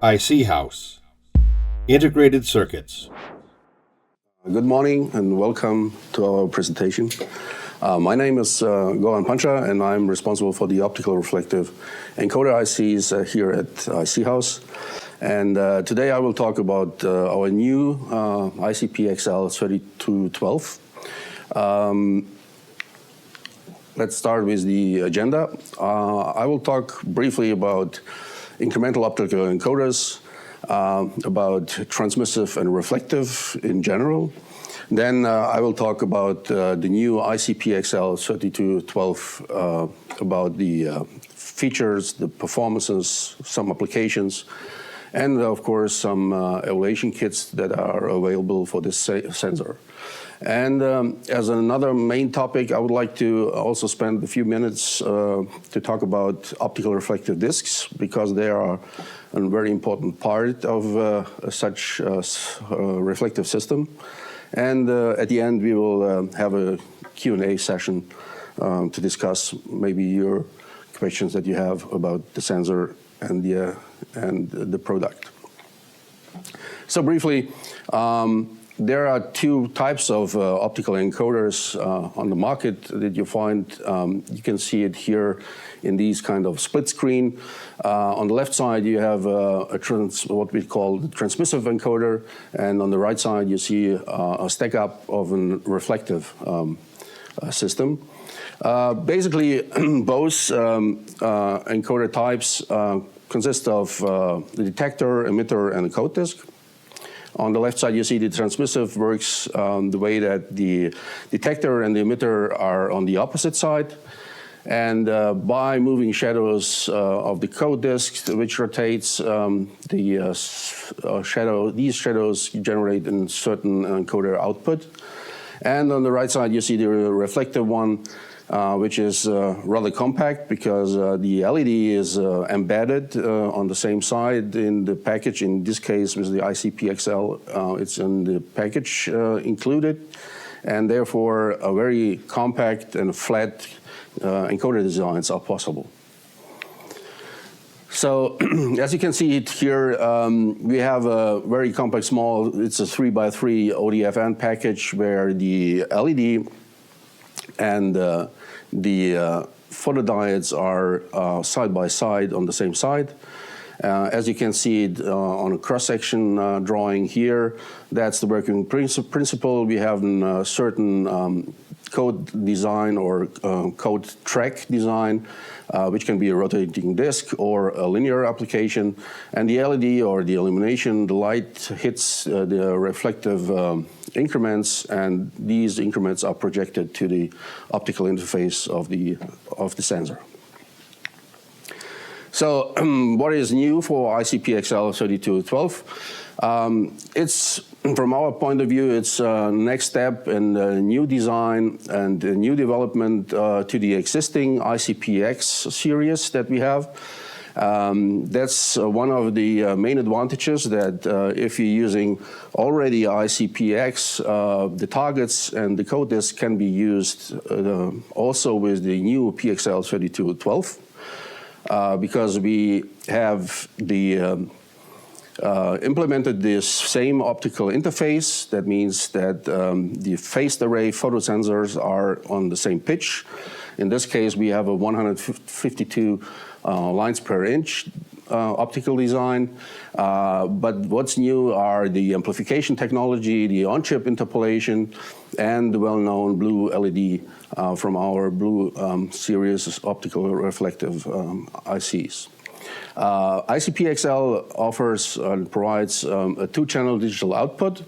iC-Haus, Integrated Circuits. Good morning and welcome to our presentation. My name is Goran Pancha and I'm responsible for the optical reflective encoder ICs here at iC-Haus. And today I will talk about our new iC-PXL3212. Let's start with the agenda. I will talk briefly about incremental optical encoders, about transmissive and reflective in general. Then I will talk about the new iC-PXL3212, about the features, the performances, some applications, and of course some evaluation kits that are available for this sensor. And as another main topic, I would like to also spend a few minutes to talk about optical reflective discs, because they are a very important part of such a reflective system. And at the end, we will have a Q&A session to discuss maybe your questions that you have about the sensor and the product. So briefly, there are two types of optical encoders on the market that you find. You can see it here in these kind of split screen. On the left side, you have what we call the transmissive encoder, and on the right side, you see a stack up of a reflective system. Basically, both encoder types consist of the detector, emitter, and the code disk. On the left side, you see the transmissive works the way that the detector and the emitter are on the opposite side. And by moving shadows of the code disk, which rotates, these shadows generate a certain encoder output. And on the right side, you see the reflective one, which is rather compact because the LED is embedded on the same side in the package. In this case, with the iC-PXL, it's in the package included, and therefore a very compact and flat encoder designs are possible. So, as you can see it here, we have a very compact small, it's a 3x3 ODFN package where the LED and the photodiodes are side by side on the same side. As you can see it on a cross-section drawing here, that's the working principle. We have a certain code design or code track design, which can be a rotating disk or a linear application. And the LED or the illumination, the light hits the reflective increments, and these increments are projected to the optical interface of the sensor. So what is new for iC-PXL3212? It's, from our point of view, it's a next step in a new design and a new development to the existing iC-PX series that we have. That's one of the main advantages, that if you're using already iC-PX, the targets and the code disk can be used also with the new PXL3212, because we have implemented this same optical interface. That means that the phased array photosensors are on the same pitch. In this case, we have a 152 lines per inch optical design. But what's new are the amplification technology, the on-chip interpolation, and the well-known blue LED from our blue series optical reflective ICs. iC-PXL offers and provides a two-channel digital output,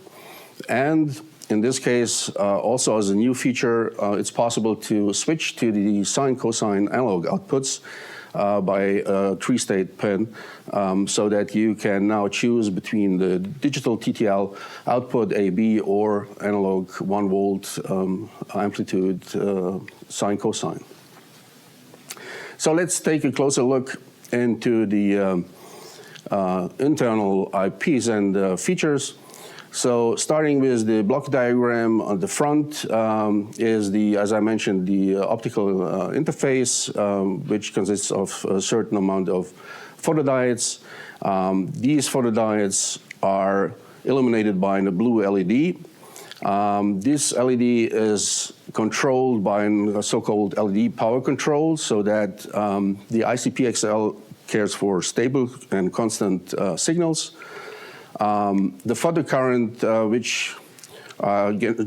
and in this case, also as a new feature, it's possible to switch to the sine-cosine analog outputs by a three-state pin, so that you can now choose between the digital TTL output AB or analog 1 volt amplitude sine-cosine. So let's take a closer look into the internal IPs and features. So starting with the block diagram on the front is as I mentioned, the optical interface, which consists of a certain amount of photodiodes. These photodiodes are illuminated by a blue LED. This LED is controlled by a so-called LED power control, so that the iC-PXL cares for stable and constant signals. The photocurrent, which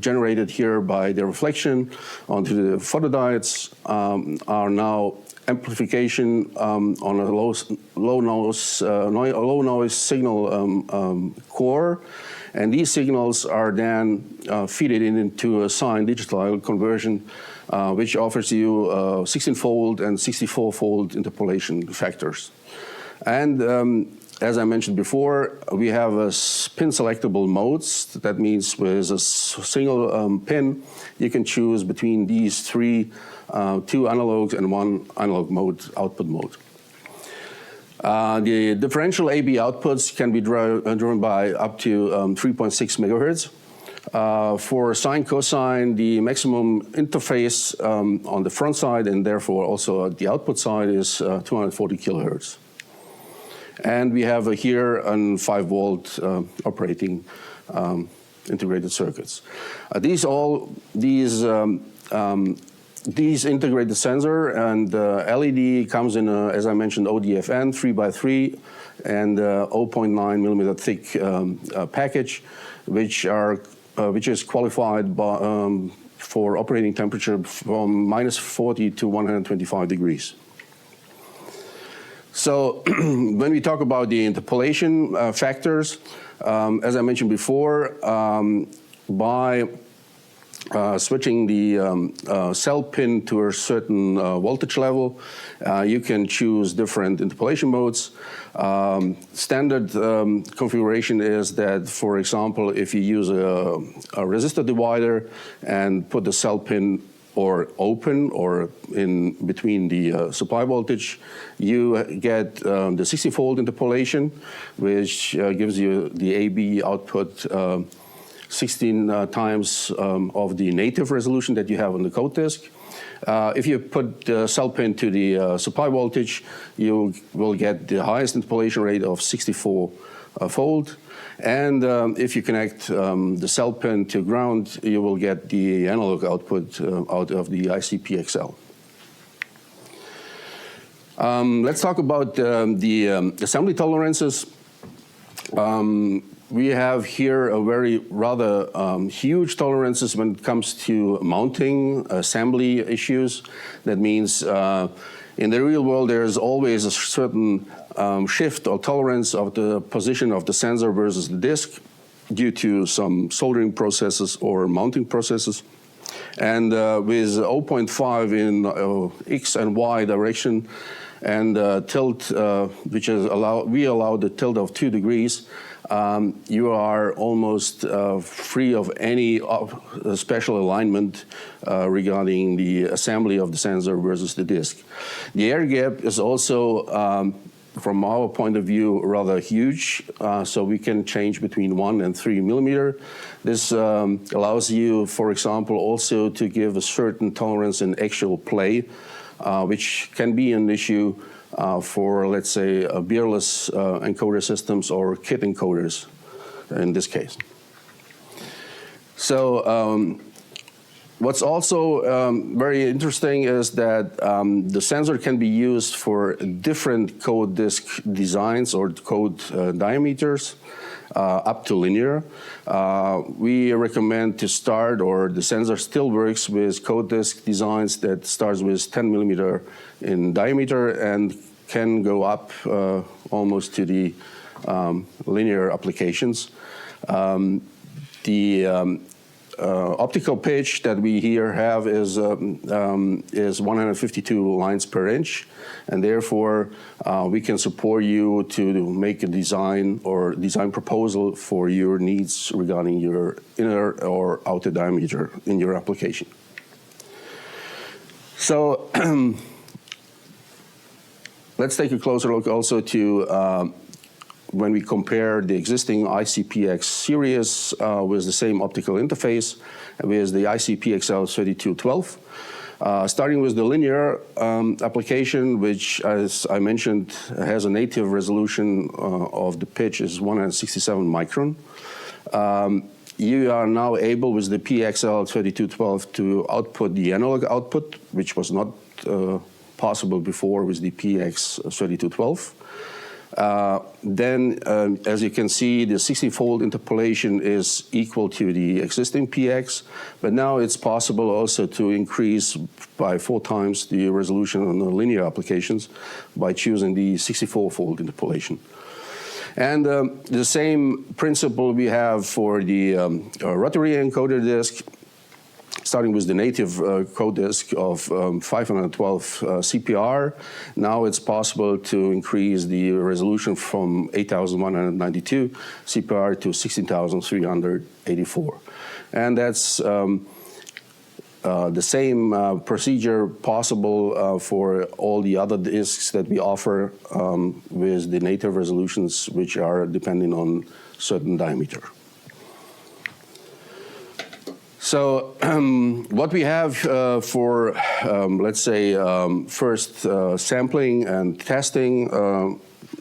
generated here by the reflection onto the photodiodes, are now amplification on a low noise signal core, and these signals are then fed into a sine digital conversion, which offers you 16-fold and 64-fold interpolation factors. And as I mentioned before, we have a pin selectable modes. That means with a single pin, you can choose between these three, two analogs and one analog mode, output mode. The differential AB outputs can be driven by up to 3.6 megahertz. For sine cosine, the maximum interface on the front side and therefore also at the output side is 240 kilohertz. And we have here a 5-volt operating integrated circuits. These integrated sensor and LED comes in, as I mentioned, ODFN 3x3 and 0.9 millimeter thick package, which is qualified by, for operating temperature from -40 to 125 degrees. So when we talk about the interpolation factors, as I mentioned before, by switching the cell pin to a certain voltage level, you can choose different interpolation modes. Standard configuration is that, for example, if you use a resistor divider and put the cell pin or open or in between the supply voltage, you get the 60-fold interpolation, which gives you the AB output 16 times of the native resolution that you have on the code disk. If you put the cell pin to the supply voltage, you will get the highest interpolation rate of 64-fold. And if you connect the cell pin to ground, you will get the analog output out of the iC-PXL. Let's talk about the assembly tolerances. We have here a rather huge tolerances when it comes to mounting assembly issues. That means in the real world, there's always a certain shift or tolerance of the position of the sensor versus the disk due to some soldering processes or mounting processes. And with 0.5 in X and Y direction and tilt, which is we allow the tilt of 2 degrees, you are almost free of any special alignment regarding the assembly of the sensor versus the disk. The air gap is also, from our point of view, rather huge, so we can change between 1 and 3 millimeter. This allows you, for example, also to give a certain tolerance in actual play, which can be an issue for, let's say, beerless encoder systems or kit encoders in this case. So what's also very interesting is that the sensor can be used for different code disk designs or code diameters up to linear. We recommend to start, or the sensor still works with code disk designs that starts with 10 millimeter in diameter and can go up almost to the linear applications. The optical pitch that we here have is 152 lines per inch, and therefore we can support you to make a design or design proposal for your needs regarding your inner or outer diameter in your application. So let's take a closer look also to when we compare the existing iC-PX series with the same optical interface with the iC-PXL3212. Starting with the linear application, which, as I mentioned, has a native resolution of the pitch is 167 micron. You are now able, with the PXL3212, to output the analog output, which was not possible before with the PX3212. Then, as you can see, the 60-fold interpolation is equal to the existing PX, but now it's possible also to increase by 4 times the resolution on the linear applications by choosing the 64-fold interpolation. And the same principle we have for the rotary encoder disk, starting with the native code disk of 512 CPR. Now it's possible to increase the resolution from 8,192 CPR to 16,384. And that's the same procedure possible for all the other disks that we offer with the native resolutions, which are depending on certain diameter. So what we have for, let's say, first sampling and testing,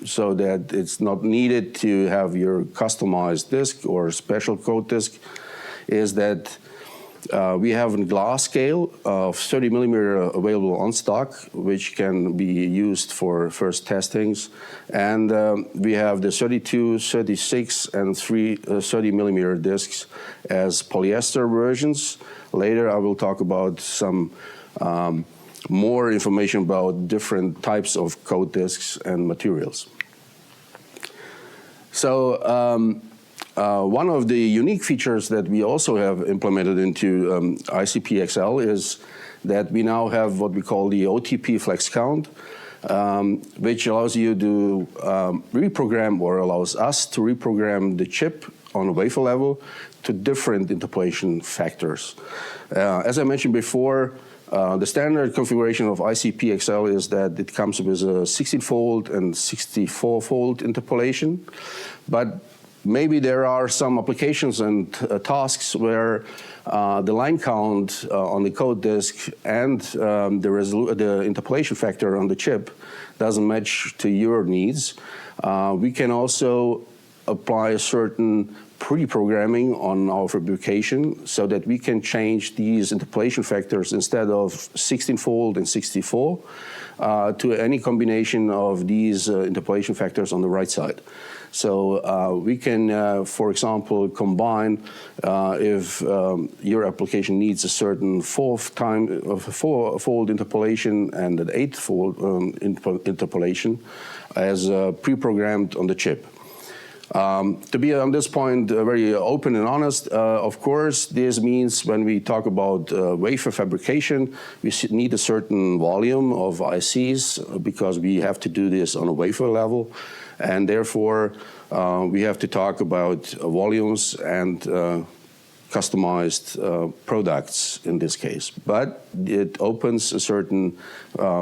so that it's not needed to have your customized disk or special code disk, is that we have a glass scale of 30 millimeter available on stock, which can be used for first testings. And we have the 32, 36, and 30 millimeter discs as polyester versions. Later, I will talk about some more information about different types of code discs and materials. So, one of the unique features that we also have implemented into iC-PXL is that we now have what we call the OTP flex count, which allows you to reprogram, or allows us to reprogram the chip on a wafer level to different interpolation factors. As I mentioned before, the standard configuration of iC-PXL is that it comes with a 16-fold and 64-fold interpolation, but maybe there are some applications and tasks where the line count on the code disk and the interpolation factor on the chip doesn't match to your needs. We can also apply a certain pre-programming on our fabrication so that we can change these interpolation factors instead of 16-fold and 64 to any combination of these interpolation factors on the right side. So we can, for example, combine if your application needs a certain four-fold interpolation and an 8-fold interpolation as pre-programmed on the chip. To be on this point very open and honest, of course, this means when we talk about wafer fabrication, we need a certain volume of ICs because we have to do this on a wafer level. And therefore, we have to talk about volumes and customized products in this case. But it opens a certain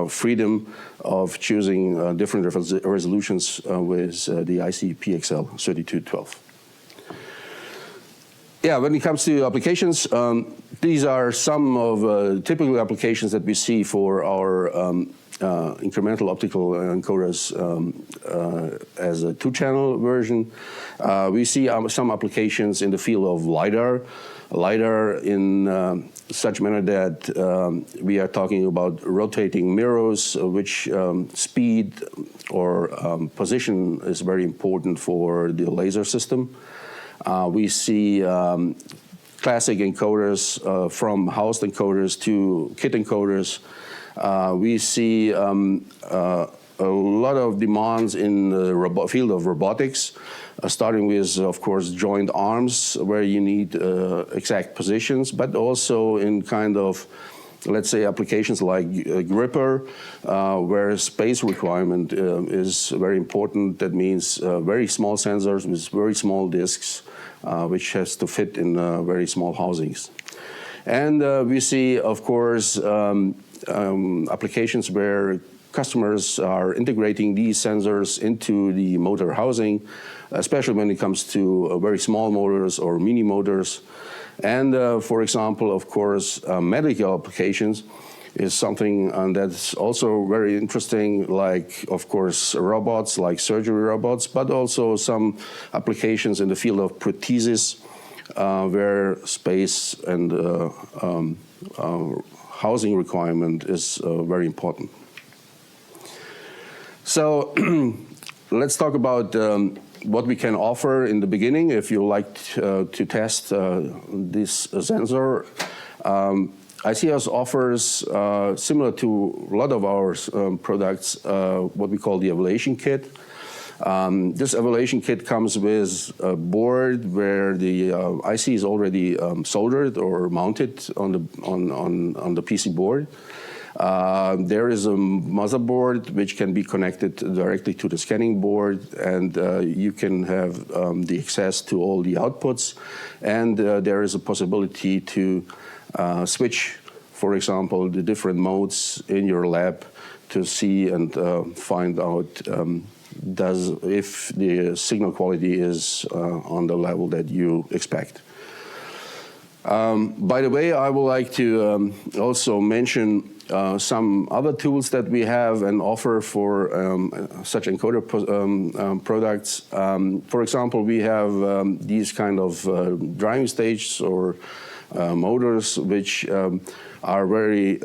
freedom of choosing different resolutions with the iC-PXL3212. Yeah, when it comes to applications, these are some of typical applications that we see for our incremental optical encoders as a 2-channel version. We see some applications in the field of LiDAR in such manner that we are talking about rotating mirrors, which speed or position is very important for the laser system. We see classic encoders from housed encoders to kit encoders. We see a lot of demands in the field of robotics, starting with, of course, joint arms, where you need exact positions, but also in kind of, let's say, applications like a gripper, where space requirement is very important. That means very small sensors with very small disks, which has to fit in very small housings. And we see, of course, applications where customers are integrating these sensors into the motor housing, especially when it comes to very small motors or mini motors. And for example, of course, medical applications, is something that's also very interesting, like, of course, robots, like surgery robots, but also some applications in the field of prosthesis, where space and housing requirement is very important. So let's talk about what we can offer in the beginning if you like to test this sensor. iC-Haus offers, similar to a lot of our products, what we call the evaluation kit. This evaluation kit comes with a board where the IC is already soldered or mounted on the PC board. There is a motherboard which can be connected directly to the scanning board, and you can have the access to all the outputs. And there is a possibility to switch, for example, the different modes in your lab to see and find out if the signal quality is on the level that you expect. By the way, I would like to also mention some other tools that we have and offer for such encoder products. For example, we have these kind of driving stages or motors which are very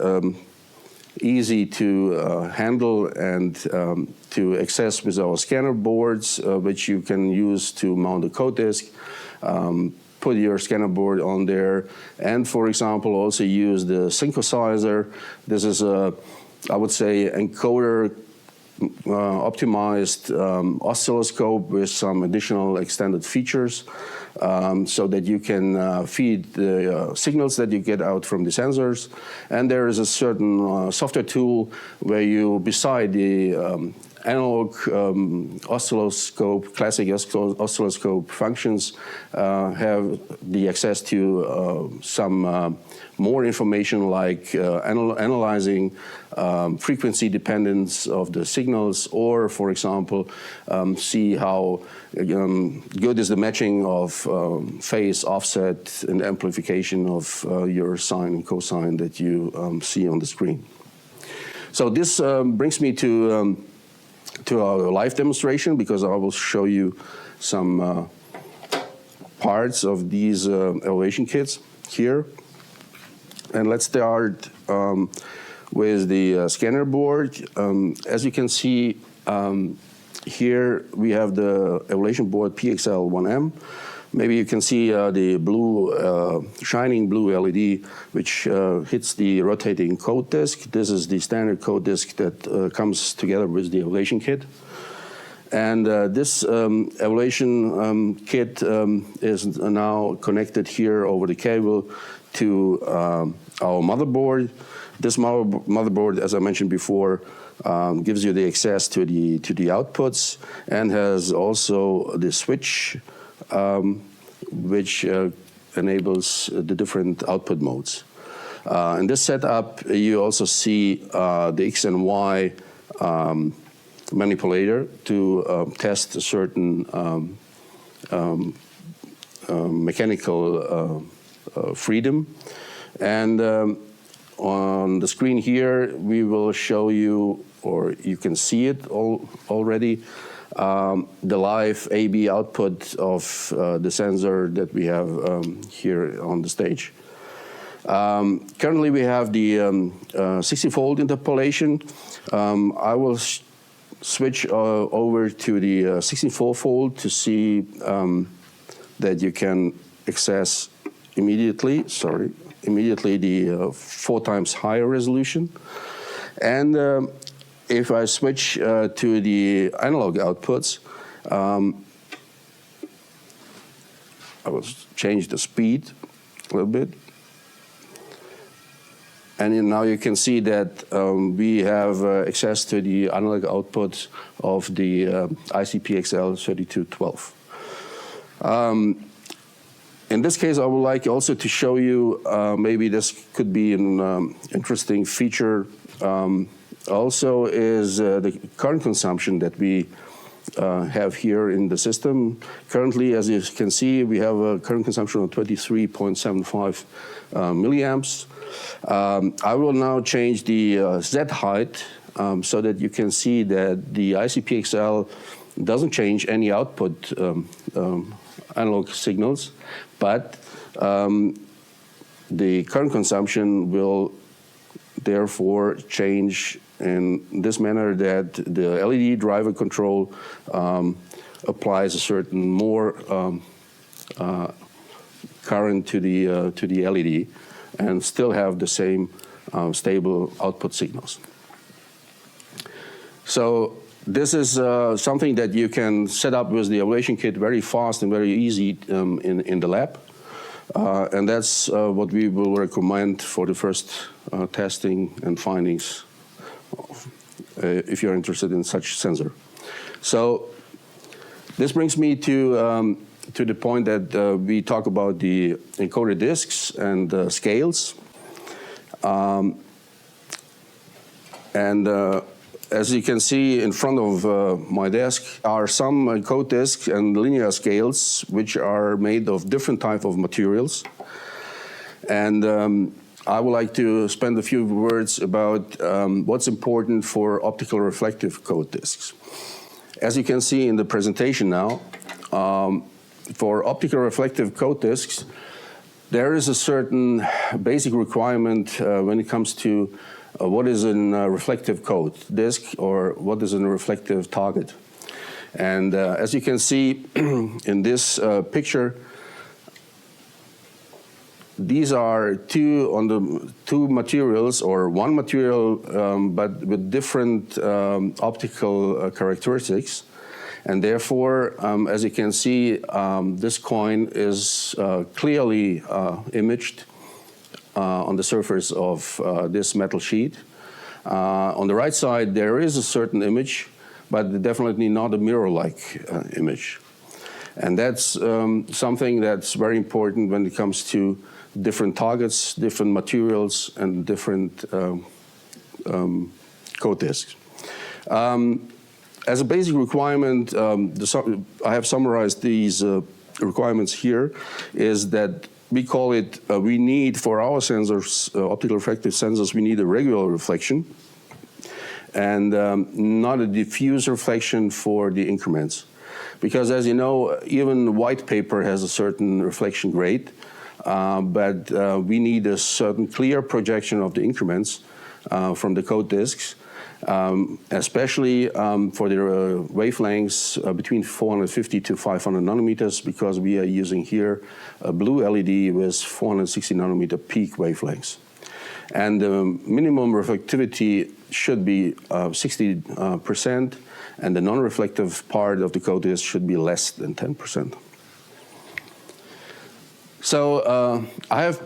easy to handle and to access with our scanner boards, which you can use to mount a code disk, put your scanner board on there, and, for example, also use the synthesizer. This is a, I would say, encoder optimized oscilloscope with some additional extended features, so that you can feed the signals that you get out from the sensors. And there is a certain software tool where you, beside the analog oscilloscope, classic oscilloscope functions, have the access to some more information, like analyzing frequency dependence of the signals, or, for example, see how good is the matching of phase, offset, and amplification of your sine and cosine that you see on the screen. So this brings me to our live demonstration, because I will show you some parts of these evaluation kits here. And let's start with the scanner board. As you can see, here we have the evaluation board PXL1M. Maybe you can see the blue, shining blue LED, which hits the rotating code disk. This is the standard code disk that comes together with the evaluation kit. And this evaluation kit is now connected here over the cable to our motherboard. This motherboard, as I mentioned before, gives you the access to the outputs, and has also the switch, which enables the different output modes. In this setup, you also see the X and Y manipulator to test a certain mechanical freedom. And on the screen here, we will show you, or you can see it already, the live AB output of the sensor that we have here on the stage. Currently, we have the 60-fold interpolation. I will switch over to the 64-fold to see that you can access immediately the 4 times higher resolution. And if I switch to the analog outputs, I will change the speed a little bit. And now you can see that we have access to the analog output of the iC-PXL3212. In this case, I would like also to show you, maybe this could be an interesting feature, also is the current consumption that we have here in the system. Currently, as you can see, we have a current consumption of 23.75 milliamps. I will now change the Z height so that you can see that the iC-PXL doesn't change any output analog signals, but the current consumption will therefore change in this manner that the LED driver control applies a certain more current to the LED and still have the same stable output signals. So this is something that you can set up with the evaluation kit very fast and very easy in the lab. And that's what we will recommend for the first testing and findings if you're interested in such sensor. So this brings me to the point that we talk about the encoder disks and scales. As you can see in front of my desk are some code disks and linear scales which are made of different type of materials. And I would like to spend a few words about what's important for optical reflective code disks. As you can see in the presentation now, for optical reflective code disks, there is a certain basic requirement when it comes to what is a reflective code disk or what is a reflective target. And as you can see in this picture, these are two materials or one material but with different optical characteristics. And therefore, as you can see, this coin is clearly imaged on the surface of this metal sheet. On the right side, there is a certain image, but definitely not a mirror-like image. And that's something that's very important when it comes to different targets, different materials, and different code disks. As a basic requirement, I have summarized these requirements here, is that we call it, we need for our sensors, optical reflective sensors, we need a regular reflection and not a diffuse reflection for the increments. Because as you know, even white paper has a certain reflection grade, but we need a certain clear projection of the increments from the code disks, especially for the wavelengths between 450 to 500 nanometers, because we are using here a blue LED with 460 nanometer peak wavelengths. And the minimum reflectivity should be 60%, and the non-reflective part of the code disk should be less than 10%. So I have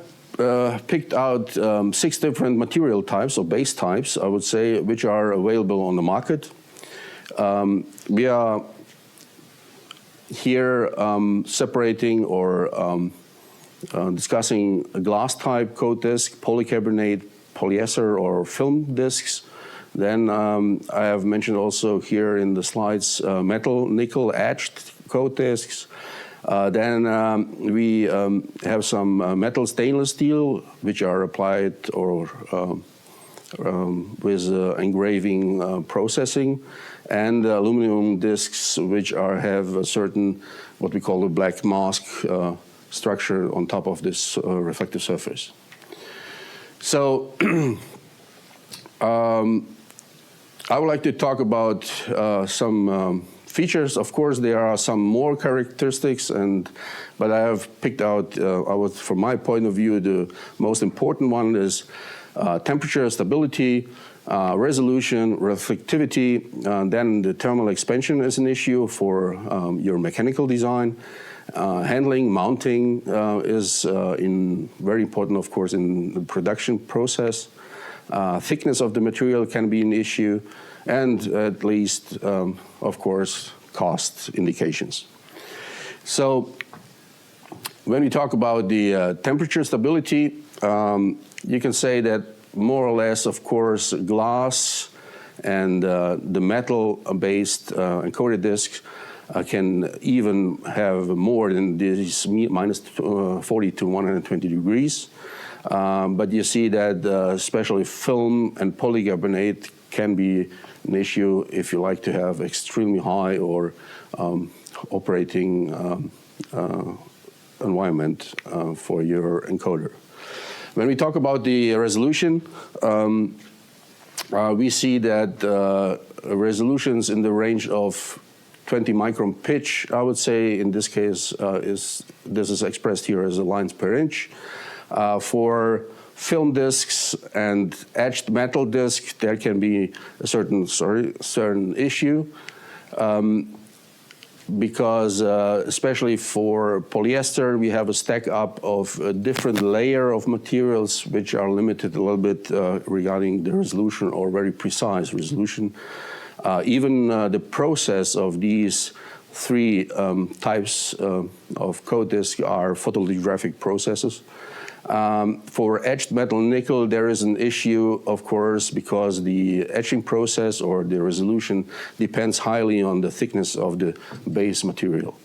picked out 6 different material types or base types, I would say, which are available on the market. We are here separating or discussing a glass type code disk, polycarbonate, polyester, or film disks. Then I have mentioned also here in the slides metal, nickel etched code disks. Then we have some metal stainless steel, which are applied or with engraving processing, and aluminum discs, which have a certain, what we call a black mask structure on top of this reflective surface. So I would like to talk about some features. Of course, there are some more characteristics, but I have picked out, from my point of view, the most important one is temperature, stability, resolution, reflectivity. Then the thermal expansion is an issue for your mechanical design. Handling, mounting is very important, of course, in the production process. Thickness of the material can be an issue, and at least, of course, cost indications. So when we talk about the temperature stability, you can say that more or less, of course, glass And the metal-based encoded discs can even have more than this minus 40 to 120 degrees. But you see that especially film and polycarbonate can be an issue if you like to have extremely high or operating environment for your encoder. When we talk about the resolution, we see that resolutions in the range of 20 micron pitch, I would say in this case, this is expressed here as a lines per inch. For film discs and etched metal discs, there can be a certain issue. Because especially for polyester, we have a stack up of a different layer of materials which are limited a little bit regarding the resolution or very precise resolution. Even the process of these three types of coat disc are photolithographic processes. For etched metal nickel, there is an issue, of course, because the etching process or the resolution depends highly on the thickness of the base material.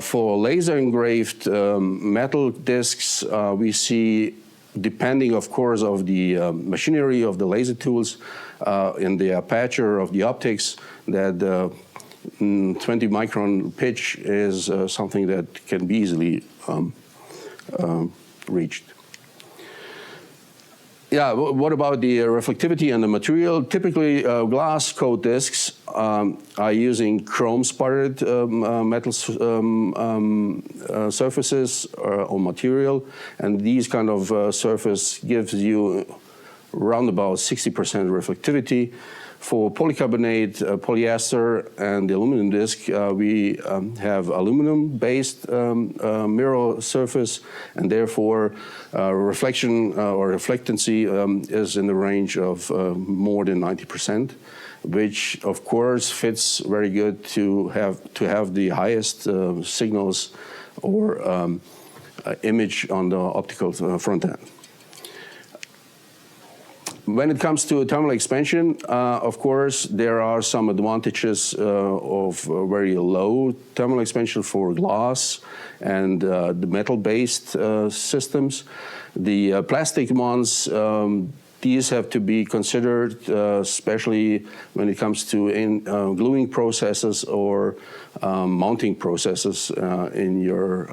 For laser engraved metal discs, we see, depending, of course, of the machinery of the laser tools and the aperture of the optics, that 20 micron pitch is something that can be easily reached. Yeah, what about the reflectivity and the material? Typically, glass coat discs are using chrome sputtered metal surfaces or material, and these kind of surface gives you around about 60% reflectivity. For polycarbonate, polyester, and the aluminum disc, we have aluminum-based mirror surface, and therefore reflection or reflectancy is in the range of more than 90%, which of course fits very good to have the highest signals or image on the optical front end. When it comes to thermal expansion, of course, there are some advantages of very low thermal expansion for glass and the metal-based systems. The plastic ones, these have to be considered, especially when it comes to gluing processes or mounting processes in your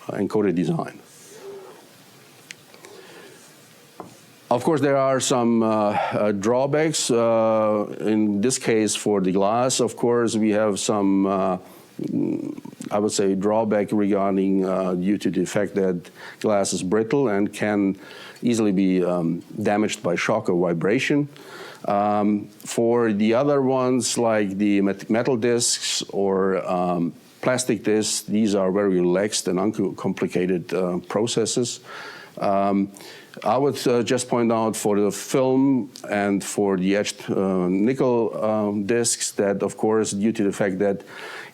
encoder design. Of course, there are some drawbacks. In this case, for the glass, of course, we have some, I would say, drawback regarding due to the fact that glass is brittle and can easily be damaged by shock or vibration. For the other ones, like the metal discs or plastic discs, these are very relaxed and uncomplicated processes. I would just point out for the film and for the etched nickel discs that, of course, due to the fact that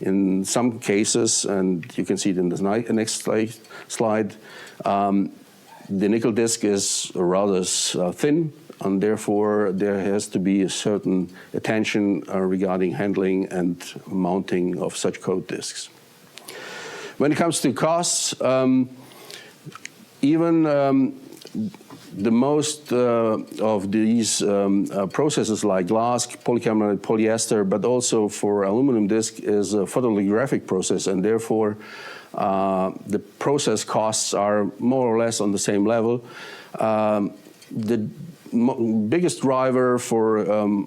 in some cases, and you can see it in the next slide, the nickel disc is rather thin, and therefore there has to be a certain attention regarding handling and mounting of such coat discs. When it comes to costs, even the most of these processes like glass, polycarbonate, polyester, but also for aluminum disc is a photolithographic process, and therefore the process costs are more or less on the same level. The biggest driver for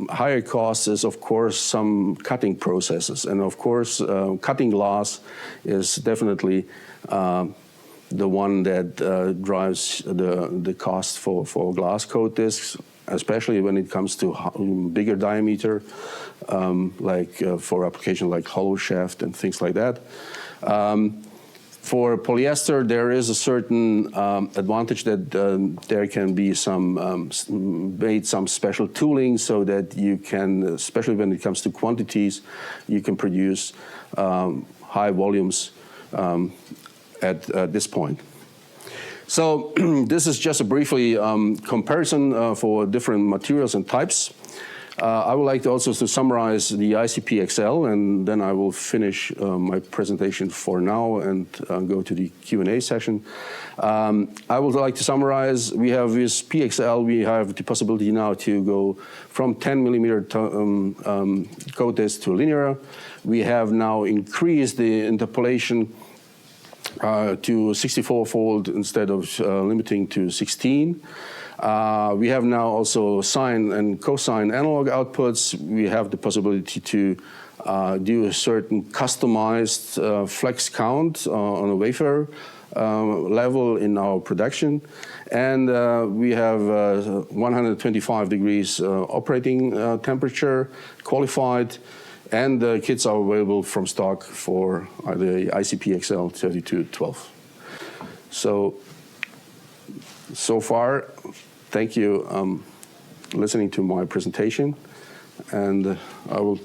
higher costs is, of course, some cutting processes, and of course cutting glass is definitely the one that drives the cost for glass coat discs, especially when it comes to bigger diameter, like for application like hollow shaft and things like that. For polyester, there is a certain advantage that there can be some special tooling so that you can, especially when it comes to quantities, you can produce high volumes at this point. So this is just a briefly comparison for different materials and types. I would like to also to summarize the iC-PXL, and then I will finish my presentation for now and go to the Q&A session. I would like to summarize, we have with PXL, we have the possibility now to go from 10 millimeter code disk to linear. We have now increased the interpolation to 64-fold instead of limiting to 16. We have now also sine and cosine analog outputs. We have the possibility to do a certain customized flex count on a wafer level in our production. And we have 125 degrees operating temperature qualified. And the kits are available from stock for the iC-PXL3212. So far, thank you listening to my presentation, and I will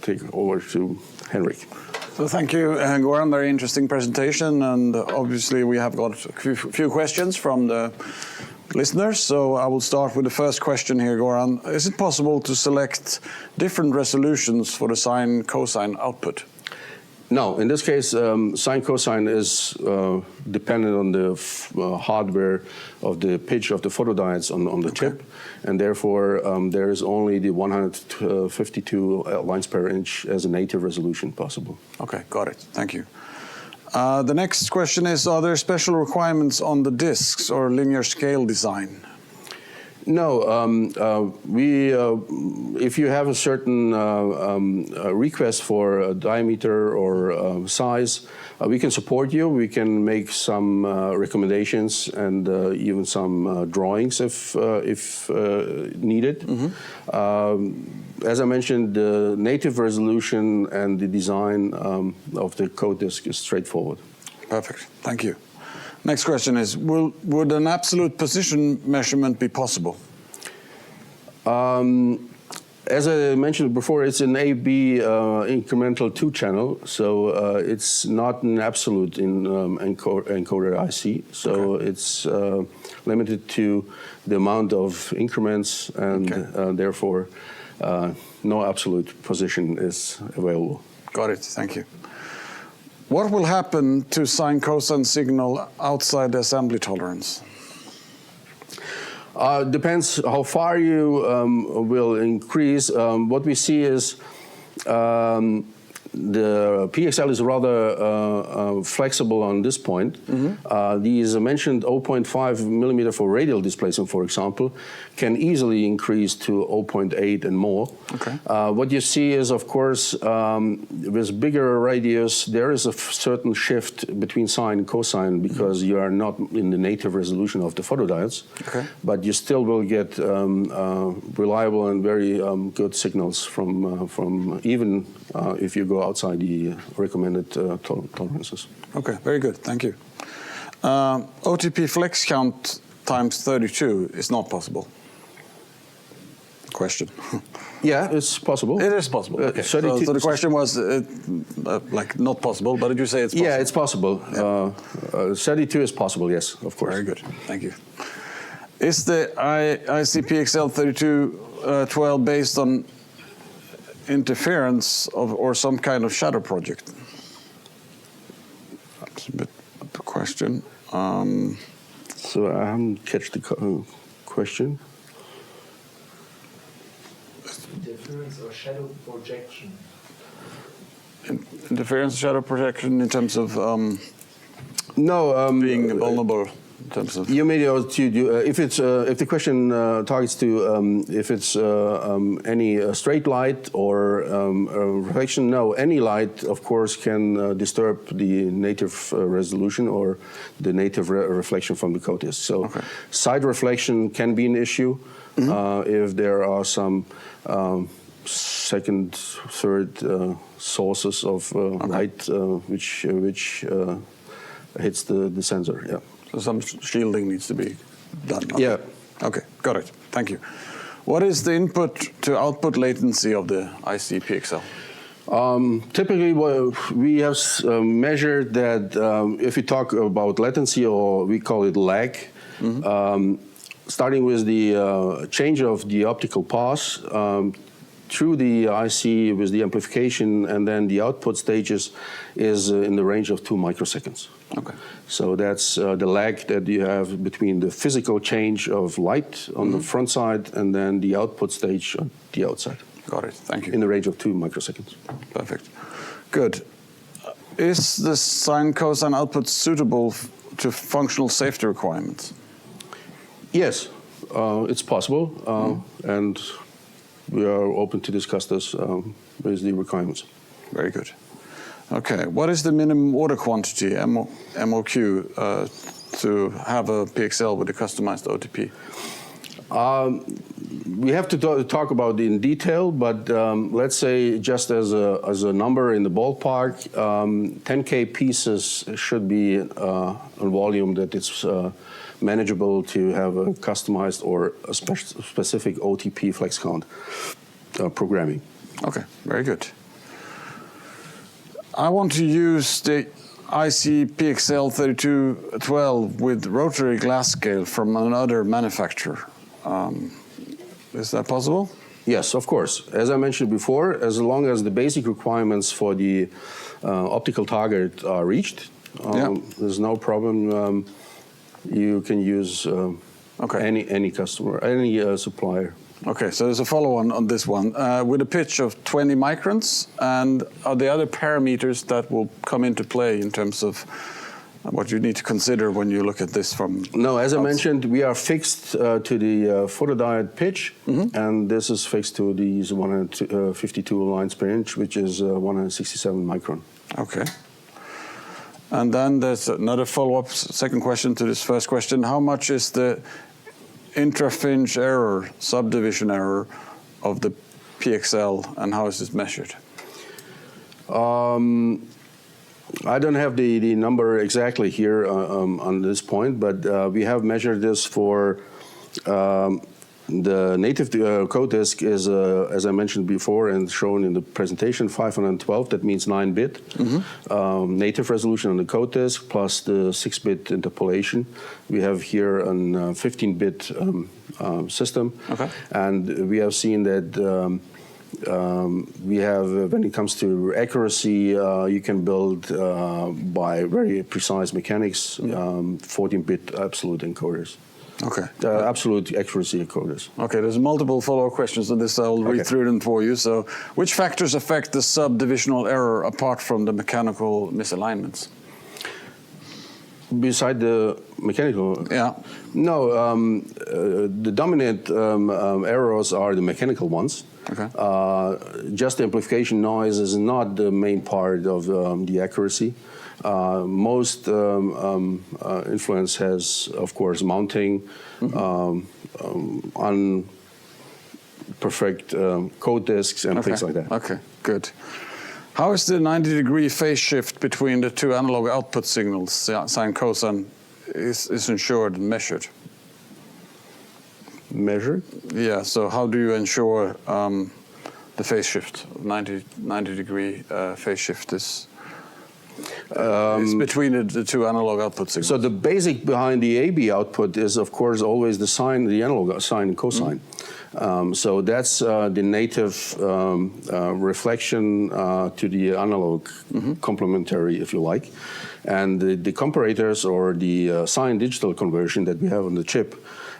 take over to Henrik. So thank you, Goran. Very interesting presentation, and obviously we have got a few questions from the listeners. So I will start with the first question here, Goran. Is it possible to select different resolutions for the sine cosine output? No, in this case, sine cosine is dependent on the hardware of the pitch of the photodiodes on the chip, and therefore there is only the 152 lines per inch as a native resolution possible. Okay, got it. Thank you. The next question is, are there special requirements on the discs or linear scale design? No, if you have a certain request for a diameter or size, we can support you. We can make some recommendations and even some drawings if needed. As I mentioned, the native resolution and the design of the code disk is straightforward. Perfect. Thank you. Next question is, would an absolute position measurement be possible? As I mentioned before, it's an AB incremental 2-channel, so it's not an absolute in encoder IC. So it's limited to the amount of increments, and therefore no absolute position is available. Got it. Thank you. What will happen to sine cosine signal outside the assembly tolerance? Depends how far you will increase. What we see is the PXL is rather flexible on this point. These mentioned 0.5 millimeter for radial displacement, for example, can easily increase to 0.8 and more. What you see is, of course, with bigger radius, there is a certain shift between sine and cosine because you are not in the native resolution of the photodiodes, but you still will get reliable and very good signals from even if you go outside the recommended tolerances. Okay, very good, thank you. OTP flex count times 32 is not possible. Question. Yeah, it's possible. It is possible. Okay. So the question was like not possible, but did you say it's possible? Yeah, it's possible. 32 is possible, yes, of course. Very good, thank you. Is the iC-PXL3212 based on interference or some kind of shadow project? That's a bit of a question. So I haven't catch the question. Interference or shadow projection? Interference, shadow projection in terms of no, being vulnerable. In terms of you may also do if it's if the question targets to if it's any straight light or reflection. No, any light, of course, can disturb the native resolution or the native reflection from the code disk. So side reflection can be an issue if there are some second, third sources of light which hits the sensor. Yeah. So some shielding needs to be done. Yeah. Okay, got it. Thank you. What is the input to output latency of the iC-PXL? Typically, we have measured that if we talk about latency, or we call it lag, starting with the change of the optical path through the IC with the amplification and then the output stages is in the range of 2 microseconds. Okay. So that's the lag that you have between the physical change of light on the front side and then the output stage on the outside. Got it. Thank you. In the range of 2 microseconds. Perfect. Good. Is the sine cosine output suitable to functional safety requirements? Yes, it's possible, and we are open to discuss this with the requirements. Very good. Okay, what is the minimum order quantity, MOQ, to have a PXL with a customized OTP? We have to talk about it in detail, but let's say just as a number in the ballpark, 10K pieces should be a volume that it's manageable to have a customized or a specific OTP flex count programming. Okay, very good. I want to use the iC-PXL3212 with rotary glass scale from another manufacturer. Is that possible? Yes, of course. As I mentioned before, as long as the basic requirements for the optical target are reached, there's no problem. You can use any customer, any supplier. Okay, so there's a follow-on on this one. With a pitch of 20 microns, and are there other parameters that will come into play in terms of what you need to consider when you look at this from... No, as I mentioned, we are fixed to the photodiode pitch, and this is fixed to these 152 lines per inch, which is 167 micron. Okay. And then there's another follow-up, second question to this first question. How much is the intra-fringe error, subdivision error of the PXL, and how is this measured? I don't have the number exactly here on this point, but we have measured this for the native code disk is, as I mentioned before and shown in the presentation, 512. That means 9-bit native resolution on the code disk plus the 6-bit interpolation. We have here a 15-bit system, and we have seen that we have, when it comes to accuracy, you can build by very precise mechanics 14-bit absolute encoders. Okay. Absolute accuracy encoders. Okay, there's multiple follow-up questions on this. I'll read through them for you. So, which factors affect the subdivisional error apart from the mechanical misalignments? Beside the mechanical? Yeah. No, the dominant errors are the mechanical ones. Okay. Just the amplification noise is not the main part of the accuracy. Most influence has, of course, mounting, unperfect code disks and things like that. Okay, good. How is the 90-degree phase shift between the two analog output signals, sine, cosine, is ensured and measured? Measured? Yeah, so how do you ensure the phase shift, 90-degree phase shift is between the two analog output signals? So the basic behind the AB output is, of course, always the sine, the analog sine and cosine. So that's the native reflection to the analog complementary, if you like. And the comparators or the sine digital conversion that we have on the chip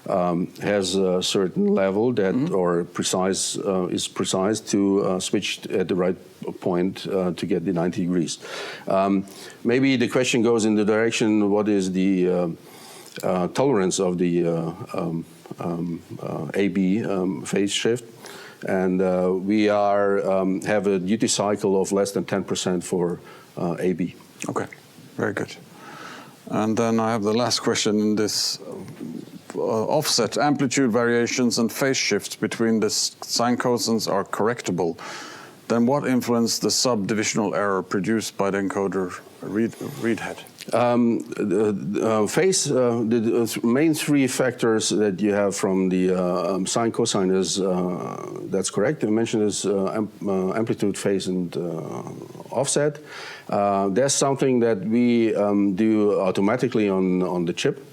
has a certain level that or precise is precise to switch at the right point to get the 90 degrees. Maybe the question goes in the direction, what is the tolerance of the AB phase shift? And we have a duty cycle of less than 10% for AB. Okay, very good. And then I have the last question in this. Offset amplitude variations and phase shifts between the sine cosines are correctable. Then what influenced the subdivisional error produced by the encoder read head? The main three factors that you have from the sine cosine is, that's correct. I mentioned is amplitude, phase, and offset. There's something that we do automatically on the chip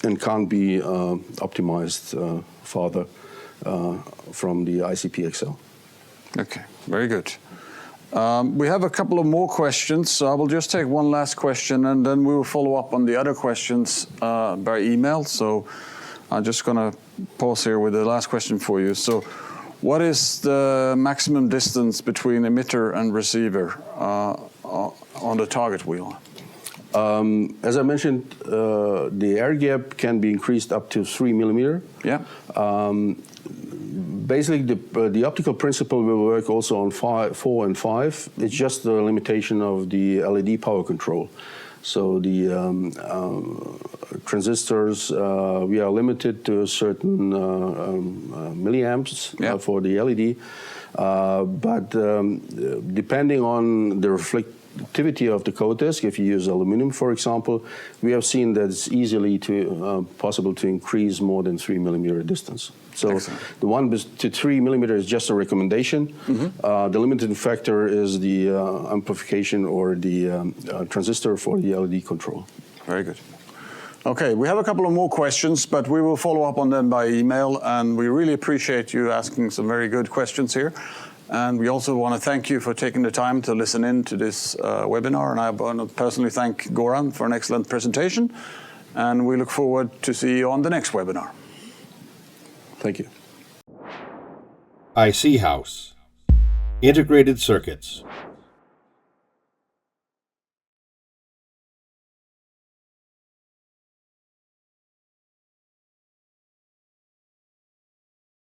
and can't be optimized further from the iC-PXL. Okay, very good. We have a couple of more questions, so I will just take one last question and then we will follow up on the other questions by email. So I'm just going to pause here with the last question for you. So what is the maximum distance between emitter and receiver on the target wheel? As I mentioned, the air gap can be increased up to 3 millimeter. Yeah. Basically, the optical principle will work also on 4 and 5. It's just the limitation of the LED power control. So the transistors, we are limited to a certain milliamps for the LED. But depending on the reflectivity of the coat disk, if you use aluminum, for example, we have seen that it's easily possible to increase more than 3 millimeter distance. So excellent. The 1 to 3 millimeter is just a recommendation. Mm-hmm. The limiting factor is the amplification or the transistor for the LED control. Very good. Okay, we have a couple of more questions, but we will follow up on them by email, and we really appreciate you asking some very good questions here. And we also want to thank you for taking the time to listen in to this webinar, and I want to personally thank Goran for an excellent presentation, and we look forward to see you on the next webinar. Thank you. iC-Haus. Integrated circuits.